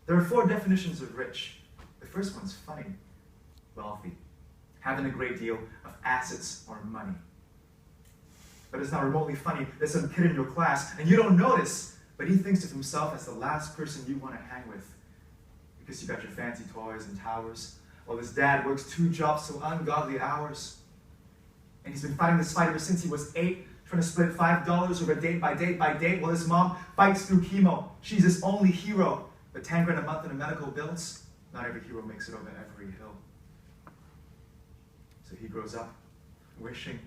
There are 4 definitions of rich. The first one's funny, wealthy, having a great deal of assets or money. But it's not remotely funny. There's some kid in your class, and you don't notice, but he thinks of himself as the last person you want to hang with. Because you got your fancy toys and towers, while his dad works 2 jobs to ungodly hours. And he's been fighting this fight ever since he was 8, trying to split $5 over date by date by date, while his mom fights through chemo. She's his only hero. But 10 grand a month in the medical bills, not every hero makes it over every hill. So he grows up wishing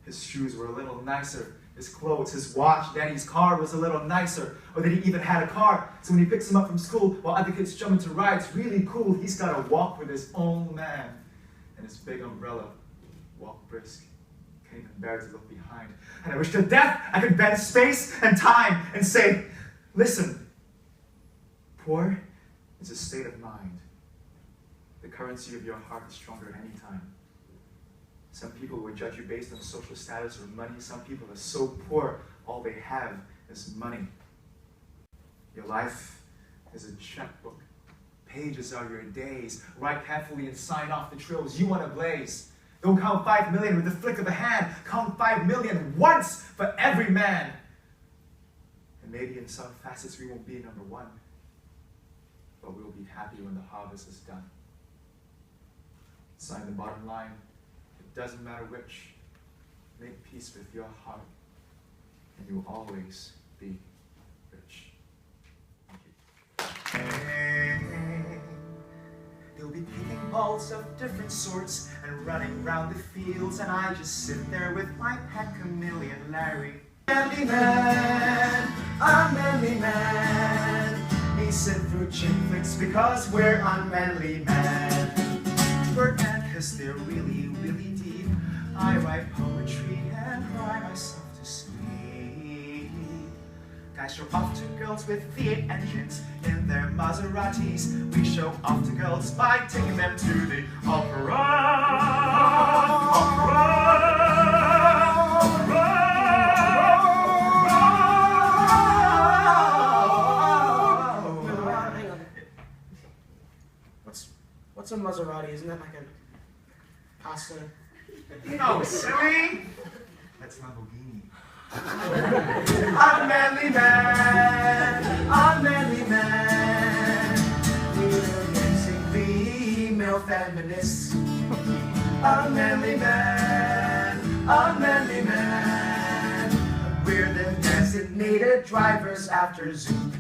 his shoes were a little nicer, his clothes, his watch, daddy's car was a little nicer, or that he even had a car. So when he picks him up from school while other kids jump into rides, really cool, he's got to walk with his own man and his big umbrella, walk brisk, can't even bear to look behind. And I wish to death I could bend space and time and say, listen, poor is a state of mind. The currency of your heart is stronger at any time. Some people will judge you based on social status or money. Some people are so poor, all they have is money. Your life is a checkbook. Pages are your days. Write carefully and sign off the trails you want to blaze. Don't count 5 million with the flick of a hand. Count 5 million once for every man. And maybe in some facets we won't be number 1, but we'll be happy when the harvest is done. Sign the bottom line. It doesn't matter which. Make peace with your heart, and you'll always be rich. Thank you. They'll be picking balls of different sorts and running round the fields, and I just sit there with my pet chameleon Larry. Manly man, a manly man. We sit through chick flicks because we're unmanly men. We're mad cause they're really, really deep. I write poetry and cry myself to sleep. Guys show off to girls with V8 engines in their Maseratis. We show off to girls by taking them to the opera. What's a Maserati? Isn't that like a pasta? No, silly! That's Lamborghini. Unmanly man, unmanly man. We're dancing female feminists. Unmanly man, unmanly man. We're the designated drivers after Zoom.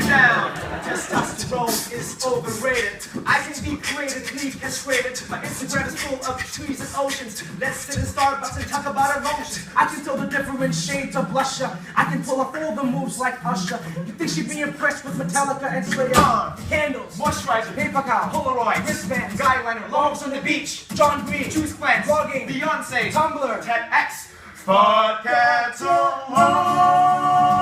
Now, testosterone is overrated. I can be creatively castrated. My Instagram is full of trees and oceans. Let's sit in Starbucks and talk about emotions. I can tell the different shades of blusher. I can pull off all the moves like Usher. You think she'd be impressed with Metallica and Slayer? Candles, moisturizer, paper towel, Polaroid, wristbands, guyliner, logs on the beach, John Green, juice plants, vlogging, Beyonce, Tumblr, TEDx, but cats alone.